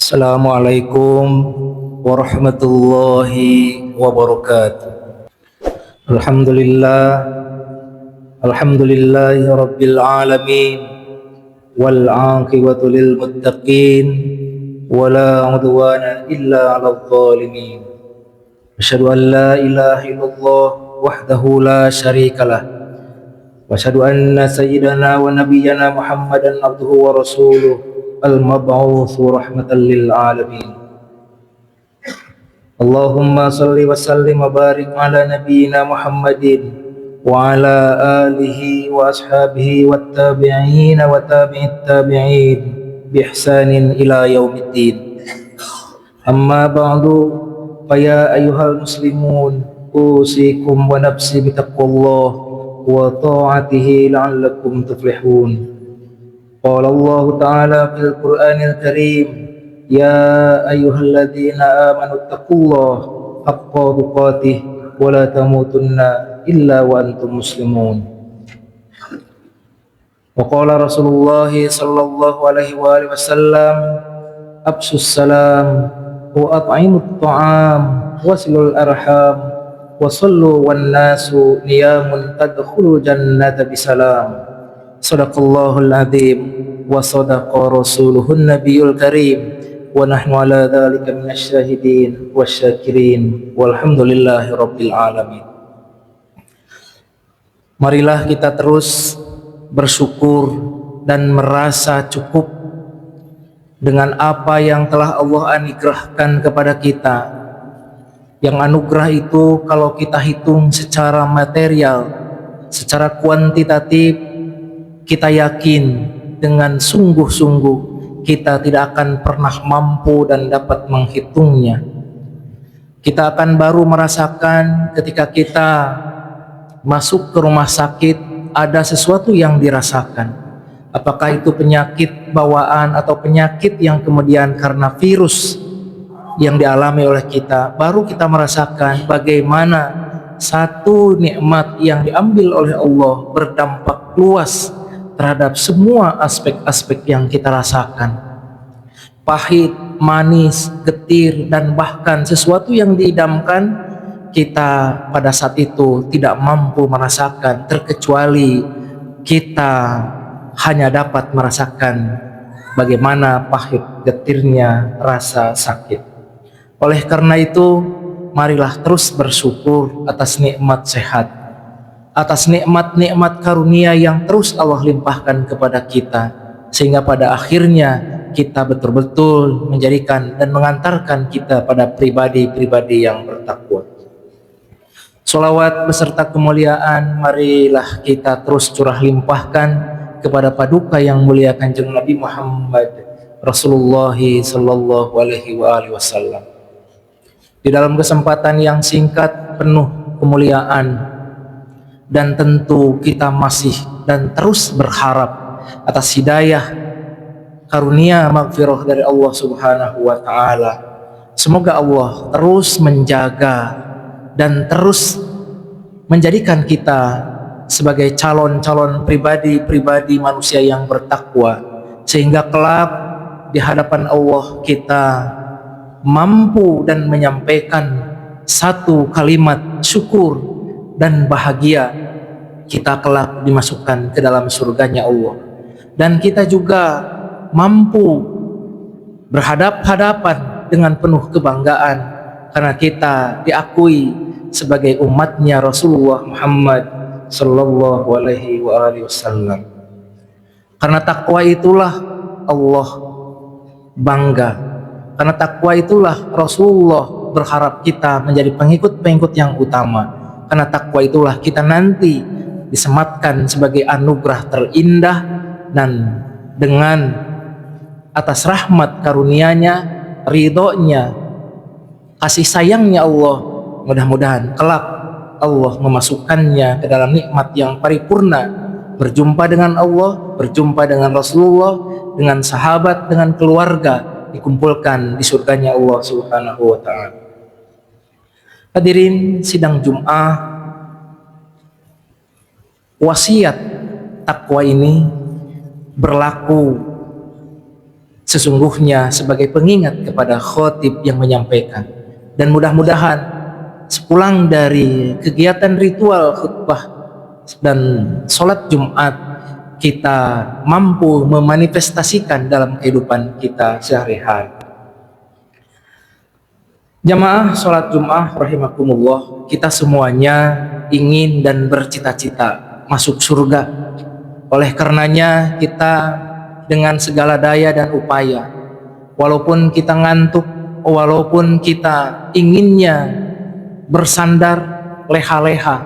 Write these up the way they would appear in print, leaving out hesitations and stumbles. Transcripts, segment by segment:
Assalamualaikum warahmatullahi wabarakatuh. Alhamdulillah, alhamdulillahi rabbil alamin, wal aqibatu lil muttaqin, wala udwana illa 'alal zalimin. Asyhadu an la ilaha illallah wahdahu la syarikalah, wa asyhadu anna sayyidana wa nabiyyana Muhammadan abduhu wa rasuluh al-mab'utsu rahmatan lil alamin. Allahumma salli wa sallim wa barik ala nabiyyina Muhammadin wa ala alihi wa ashabihi wat tabi'in wa tabi'it tabi'in bi ihsanin ila yaumiddin. Amma ba'du, fa ya ayyuhal muslimun, usikum wa nafsi bi taqwallah wa ta'atihi la'allakum tuflihun. Qala Allah Ta'ala fil Qur'anil Karim, ya ayyuhalladzina amanu taqullaha haqqa tuqatih wa la tamutunna illa wa antum muslimun. Wa qala Rasulullah sallallahu alaihi wa alihi wasallam, absus salam wa at'imut ta'am wasilul arham wa sallu wan nasu niyamun tadkhulul jannata bisalam. Sadaqallahul azim wa sadaqa rasuluhun nabiyul karim wa nahnu ala dzalika minasy syahidin wasyakirin walhamdulillahi rabbil alamin. Marilah kita terus bersyukur dan merasa cukup dengan apa yang telah Allah anugerahkan kepada kita. Yang anugerah itu kalau kita hitung secara material, secara kuantitatif, kita yakin dengan sungguh-sungguh kita tidak akan pernah mampu dan dapat menghitungnya. Kita akan baru merasakan ketika kita masuk ke rumah sakit, ada sesuatu yang dirasakan. Apakah itu penyakit bawaan atau penyakit yang kemudian karena virus yang dialami oleh kita, baru kita merasakan bagaimana satu nikmat yang diambil oleh Allah berdampak luas terhadap semua aspek-aspek yang kita rasakan. Pahit, manis, getir, dan bahkan sesuatu yang diidamkan, kita pada saat itu tidak mampu merasakan, terkecuali kita hanya dapat merasakan bagaimana pahit getirnya rasa sakit. Oleh karena itu, marilah terus bersyukur atas nikmat sehat, atas nikmat-nikmat karunia yang terus Allah limpahkan kepada kita, sehingga pada akhirnya kita betul-betul menjadikan dan mengantarkan kita pada pribadi-pribadi yang bertakwa. Sholawat beserta kemuliaan marilah kita terus curah limpahkan kepada paduka yang mulia Kanjeng Nabi Muhammad Rasulullah sallallahu alaihi wasallam. Di dalam kesempatan yang singkat penuh kemuliaan, dan tentu kita masih dan terus berharap atas hidayah karunia maghfirah dari Allah Subhanahu wa taala. Semoga Allah terus menjaga dan terus menjadikan kita sebagai calon-calon pribadi-pribadi manusia yang bertakwa, sehingga kelak di hadapan Allah kita mampu dan menyampaikan satu kalimat syukur dan bahagia, kita kelak dimasukkan ke dalam surganya Allah. Dan kita juga mampu berhadap-hadapan dengan penuh kebanggaan karena kita diakui sebagai umatnya Rasulullah Muhammad sallallahu alaihi wasallam. Karena takwa itulah Allah bangga, karena takwa itulah Rasulullah berharap kita menjadi pengikut-pengikut yang utama. Karena takwa itulah kita nanti disematkan sebagai anugerah terindah, dan dengan atas rahmat karunia-Nya, ridhonya, kasih sayangnya Allah, mudah-mudahan kelak Allah memasukkannya ke dalam nikmat yang paripurna, berjumpa dengan Allah, berjumpa dengan Rasulullah, dengan sahabat, dengan keluarga, dikumpulkan di surganya Allah Subhanahu wa ta'ala. Hadirin sidang Jum'ah, wasiat takwa ini berlaku sesungguhnya sebagai pengingat kepada khotib yang menyampaikan. Dan mudah-mudahan sepulang dari kegiatan ritual khutbah dan sholat Jumat, kita mampu memanifestasikan dalam kehidupan kita sehari-hari. Jamaah sholat Jumat rahimakumullah, kita semuanya ingin dan bercita-cita masuk surga. Oleh karenanya kita dengan segala daya dan upaya, walaupun kita ngantuk, walaupun kita inginnya bersandar leha-leha,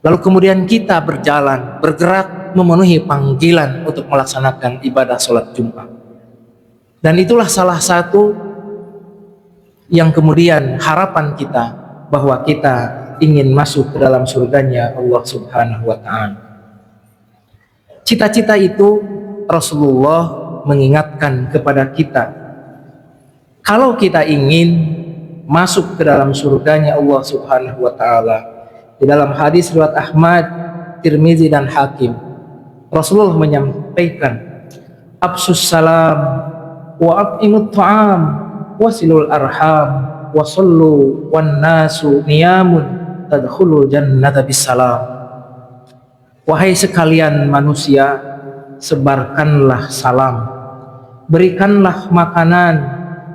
lalu kemudian kita berjalan, bergerak memenuhi panggilan untuk melaksanakan ibadah sholat Jumat. Dan itulah salah satu yang kemudian harapan kita, bahwa kita ingin masuk ke dalam surganya Allah Subhanahu wa Ta'ala. Cita-cita itu Rasulullah mengingatkan kepada kita, kalau kita ingin masuk ke dalam surganya Allah Subhanahu wa Ta'ala, di dalam hadis riwayat Ahmad, Tirmizi dan Hakim, Rasulullah menyampaikan, Absus salam wa at'imut ta'am wasilul arham wasallu wan nasu niyamun tadkhulul jannata bisalam. Wahai sekalian manusia, sebarkanlah salam, berikanlah makanan,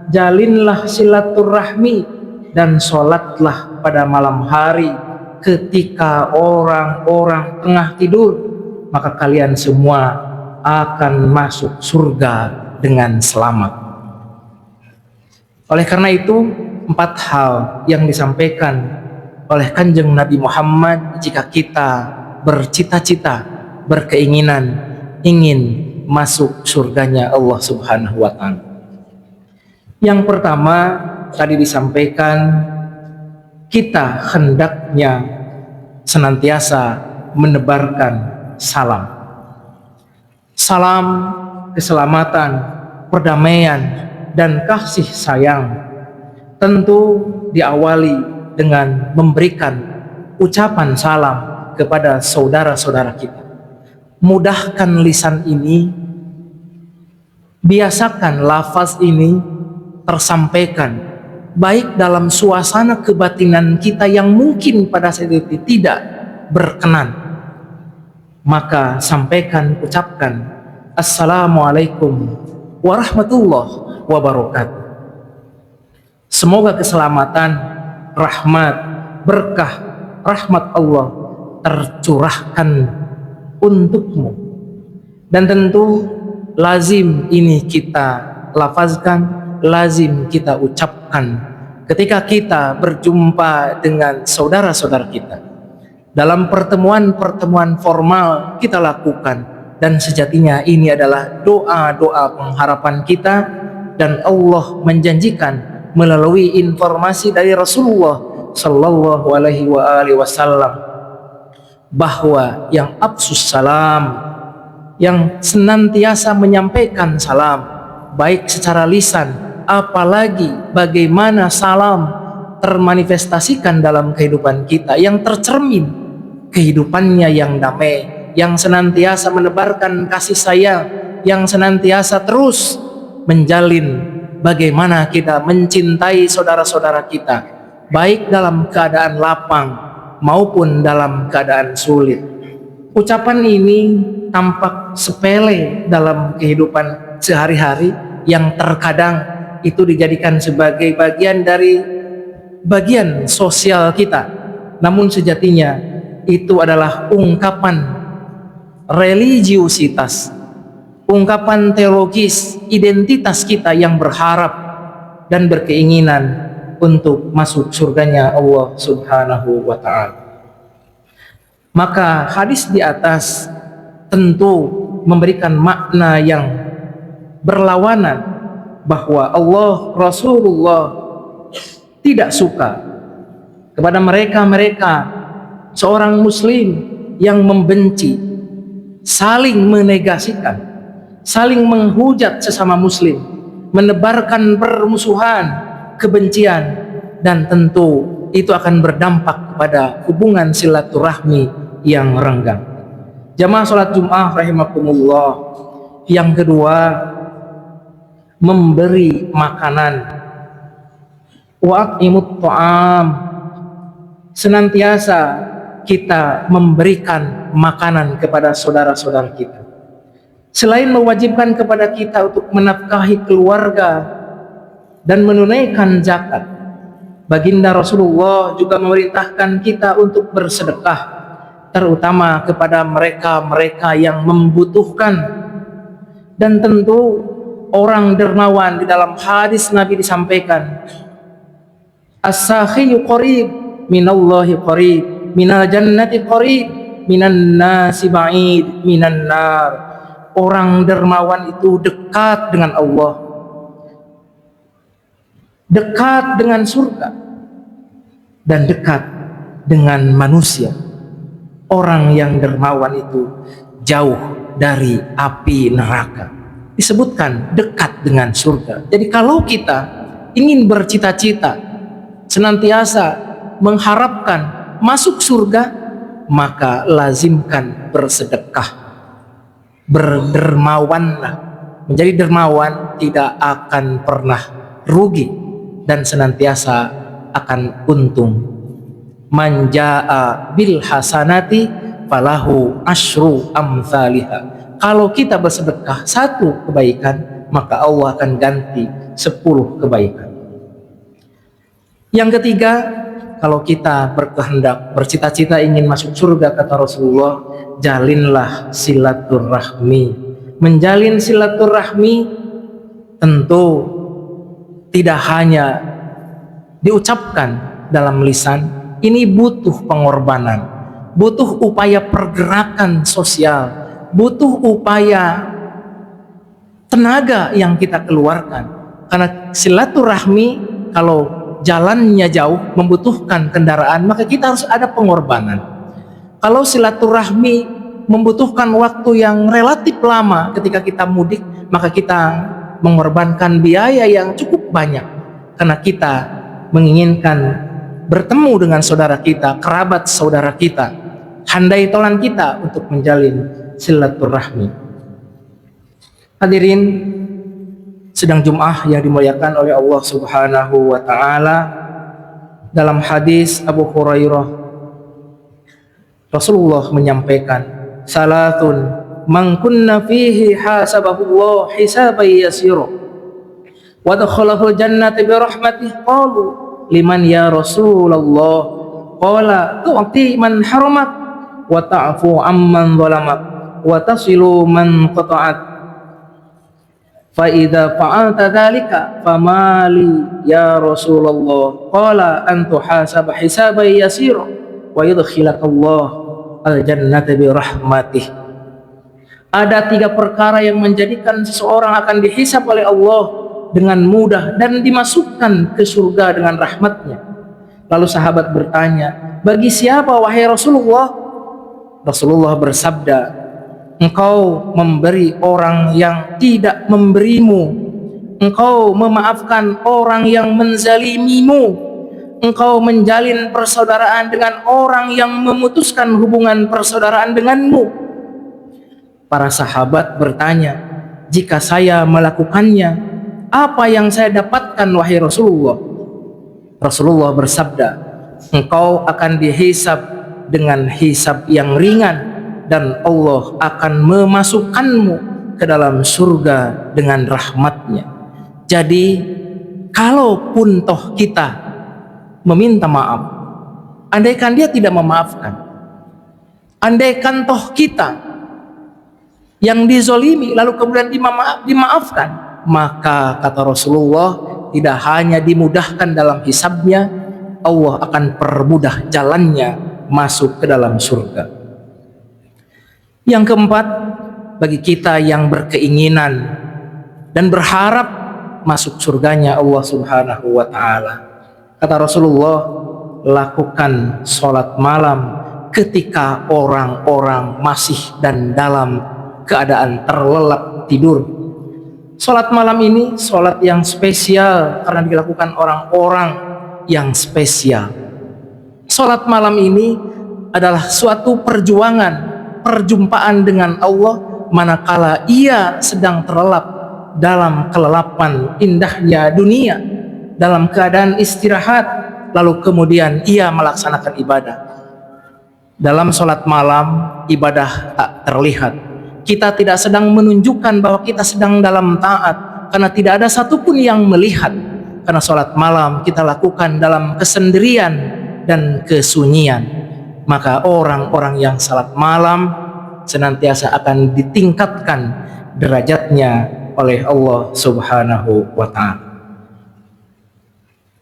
jalinlah silaturahmi, dan sholatlah pada malam hari ketika orang-orang tengah tidur, maka kalian semua akan masuk surga dengan selamat. Oleh karena itu, 4 hal yang disampaikan oleh Kanjeng Nabi Muhammad jika kita bercita-cita, berkeinginan ingin masuk surganya Allah Subhanahu wa Ta'ala. Yang pertama tadi disampaikan, kita hendaknya senantiasa menebarkan salam. Salam keselamatan, perdamaian, dan kasih sayang tentu diawali dengan memberikan ucapan salam kepada saudara-saudara kita. Mudahkan lisan ini, biasakan lafaz ini tersampaikan, baik dalam suasana kebatinan kita yang mungkin pada saat itu tidak berkenan, maka sampaikan, ucapkan Assalamualaikum warahmatullahi wabarakatuh. Semoga keselamatan, rahmat, berkah, rahmat Allah tercurahkan untukmu. Dan tentu lazim ini kita lafazkan, lazim kita ucapkan ketika kita berjumpa dengan saudara-saudara kita. Dalam pertemuan-pertemuan formal kita lakukan, dan sejatinya ini adalah doa-doa pengharapan kita. Dan Allah menjanjikan melalui informasi dari Rasulullah Sallallahu Alaihi Wasallam bahwa yang absus salam, yang senantiasa menyampaikan salam baik secara lisan, apalagi bagaimana salam termanifestasikan dalam kehidupan kita, yang tercermin kehidupannya yang damai, yang senantiasa menebarkan kasih sayang, yang senantiasa terus menjalin bagaimana kita mencintai saudara-saudara kita, baik dalam keadaan lapang maupun dalam keadaan sulit. Ucapan ini tampak sepele dalam kehidupan sehari-hari, yang terkadang itu dijadikan sebagai bagian dari bagian sosial kita, namun sejatinya itu adalah ungkapan religiusitas, ungkapan teologis identitas kita yang berharap dan berkeinginan untuk masuk surganya Allah Subhanahu wa Ta'ala. Maka hadis di atas tentu memberikan makna yang berlawanan, bahwa Allah, Rasulullah tidak suka kepada mereka-mereka seorang muslim yang membenci, saling menegasikan, saling menghujat sesama muslim, menebarkan permusuhan, kebencian, dan tentu itu akan berdampak kepada hubungan silaturahmi yang renggang. Jamaah sholat Jum'ah rahimakumullah. Yang kedua, memberi makanan. Wa aqimut ta'am, senantiasa kita memberikan makanan kepada saudara-saudara kita. Selain mewajibkan kepada kita untuk menafkahi keluarga dan menunaikan zakat, baginda Rasulullah juga memerintahkan kita untuk bersedekah, terutama kepada mereka-mereka yang membutuhkan. Dan tentu orang dermawan, di dalam hadis Nabi disampaikan, as-sakhiyu qarib minallahi qarib minal jannati qarib minan nasi ba'id minan nar. Orang dermawan itu dekat dengan Allah, dekat dengan surga, dan dekat dengan manusia. Orang yang dermawan itu jauh dari api neraka. Disebutkan dekat dengan surga. Jadi kalau kita ingin bercita-cita senantiasa mengharapkan masuk surga, maka lazimkan bersedekah, berdermawanlah. Menjadi dermawan tidak akan pernah rugi dan senantiasa akan untung. Man jaa bil hasanati falahu asyru amsalihha. Kalau kita bersedekah satu kebaikan, maka Allah akan ganti 10 kebaikan. Yang ketiga, kalau kita berkehendak, bercita-cita ingin masuk surga, kata Rasulullah, jalinlah silaturahmi. Menjalin silaturahmi tentu tidak hanya diucapkan dalam lisan, ini butuh pengorbanan, butuh upaya pergerakan sosial, butuh upaya tenaga yang kita keluarkan. Karena silaturahmi kalau jalannya jauh, membutuhkan kendaraan, maka kita harus ada pengorbanan. Kalau silaturahmi membutuhkan waktu yang relatif lama ketika kita mudik, maka kita mengorbankan biaya yang cukup banyak karena kita menginginkan bertemu dengan saudara kita, kerabat saudara kita, handai tolan kita untuk menjalin silaturahmi. Hadirin sedang Jum'ah yang dimuliakan oleh Allah Subhanahu wa ta'ala, dalam hadis Abu Hurairah Rasulullah menyampaikan, salatun man kunna fihi hasabahullah hisaban yasira wa dakhalahul jannata bi rahmatih. Qalu liman ya Rasulullah? Qala tu'ti man haramak wa ta'fu amman zalamak wa tasilu man qata'at. Fa idza fa'alta dzalika famali ya Rasulullah? Qala an tuhasaba hisaban yasira wa yudkhilakallah al-jannata bi rahmatih. Ada 3 perkara yang menjadikan seseorang akan dihisab oleh Allah dengan mudah dan dimasukkan ke surga dengan rahmatnya. Lalu sahabat bertanya, bagi siapa wahai Rasulullah? Rasulullah bersabda, engkau memberi orang yang tidak memberimu, engkau memaafkan orang yang menzalimimu, engkau menjalin persaudaraan dengan orang yang memutuskan hubungan persaudaraan denganmu. Para sahabat bertanya, jika saya melakukannya, apa yang saya dapatkan wahai Rasulullah? Rasulullah bersabda, engkau akan dihisab dengan hisab yang ringan dan Allah akan memasukkanmu ke dalam surga dengan rahmatnya. Jadi kalaupun toh kita meminta maaf, andaikan dia tidak memaafkan, andaikan toh kita yang dizolimi lalu kemudian dimaafkan, maka kata Rasulullah tidak hanya dimudahkan dalam hisabnya, Allah akan permudah jalannya masuk ke dalam surga. Yang keempat, bagi kita yang berkeinginan dan berharap masuk surganya Allah Subhanahu wa ta'ala, kata Rasulullah, lakukan sholat malam ketika orang-orang masih dan dalam keadaan terlelap tidur. Sholat malam ini sholat yang spesial karena dilakukan orang-orang yang spesial. Sholat malam ini adalah suatu perjuangan, perjumpaan dengan Allah manakala ia sedang terlelap dalam kelelapan indahnya dunia, dalam keadaan istirahat, lalu kemudian ia melaksanakan ibadah. Dalam sholat malam, ibadah tak terlihat. Kita tidak sedang menunjukkan bahwa kita sedang dalam taat, karena tidak ada satupun yang melihat. Karena sholat malam kita lakukan dalam kesendirian dan kesunyian. Maka orang-orang yang sholat malam senantiasa akan ditingkatkan derajatnya oleh Allah Subhanahu wa Ta'ala.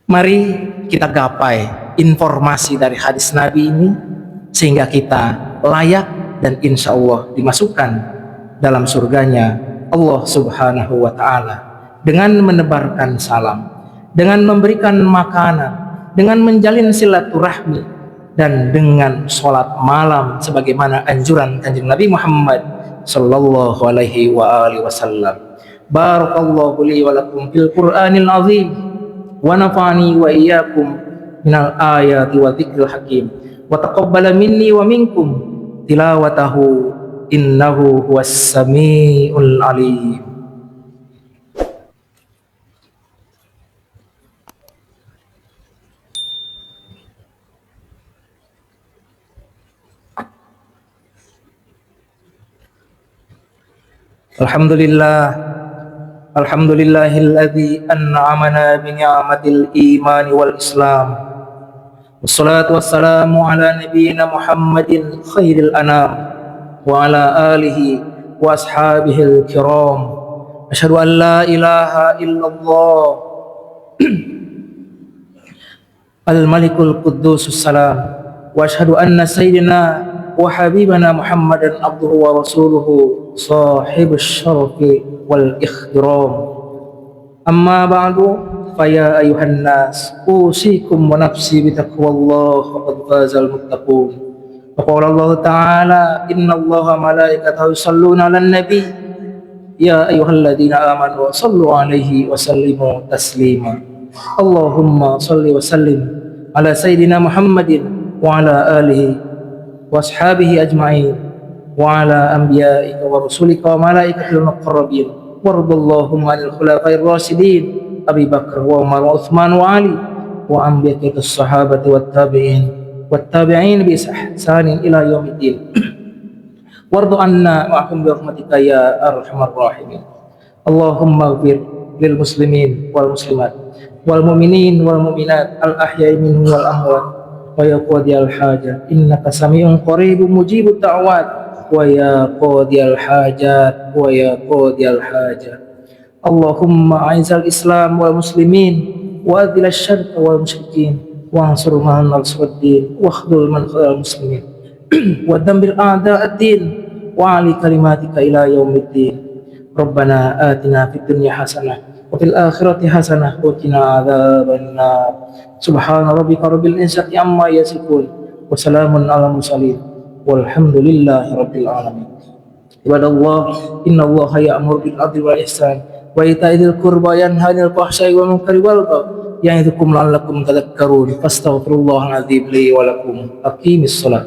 Mari kita gapai informasi dari hadis Nabi ini sehingga kita layak dan insya Allah dimasukkan dalam surganya Allah Subhanahu wa Ta'ala dengan menebarkan salam, dengan memberikan makanan, dengan menjalin silaturahmi, dan dengan sholat malam sebagaimana anjuran Kanjeng Nabi Muhammad sallallahu alaihi wa alihi wasallam. Barakallahu li wa lakum fil Qur'anil azim wa nafa'ani wa iyyakum minal ayati wa dzikril hakim wa taqabbala minni wa minkum tilawatahu innahu huwas samiul alim. Alhamdulillahilladzi an'amana bi ni'matil iman wal islam. Wassalatu wassalamu ala nabiyyina Muhammadin khairil anam wa ala alihi wa ashabihil kiram. Asyhadu an la ilaha illallah al-malikul quddusus salam wa asyhadu anna sayyidina wa habibana Muhammadan abduhu wa rasuluhu sahibus syarafi wal ikhtiram. Amma ba'du, faya ayuhan nas usikum wa nafsi bitaqwallah faqad fazal muttaqun. Wa qala Allah ta'ala innallaha malaikatahu yusalluna 'alan nabi ya ayyuhalladzina amanu sallu 'alaihi wa sallimu taslima. Allahumma salli wa sallim ala sayyidina Muhammadin wa ala alihi wa ashabihi ajma'in wa ala anbiya'ika wa rusulika wa malaikatil muqarrabin wardallahumma 'anil khulafa'ir rasyidin Abi Bakar wa Umar wa Utsman wa Ali wa anbiya'itus sahabati wat tabi'in bi ihsanin ila yaumiddin. Wardu anna ma'hum bi rahmatika ya arhamar rahimin. Allahumma ighfir lil muslimin wal muslimat wal mu'minin wal mu'minat al ahya'i minhum wal amwat wa ya qadiyal hajat innaka sami'un qaribun mujibud da'wat wa ya qadiyal hajat wa ya qadiyal hajat. Allahumma a'izal islam wal muslimin wa adhil asyirka wal musyrikin wa ansur man al-suddin wa khdul man khadal muslimin wa dammir a'da'ad din wa ali kalimatika ila yaumiddin. Rabbana atina fid dunya hasanah wa fil akhirati hasanah wa qina adzabannar. Subhana rabbika rabbil izzati amma yasifun wa salamun alal mursalin walhamdulillahi rabbil alamin. Ibadallah, innallaha ya'muru bil 'adli wal ihsan wa ita'i dzil qurba wa yanha 'anil fahsya'i wal munkari wal baghi ya'idzukum la'allakum tadhakkarun. Fastaghfirullahal 'azim li wa lakum. Aqimis shalah.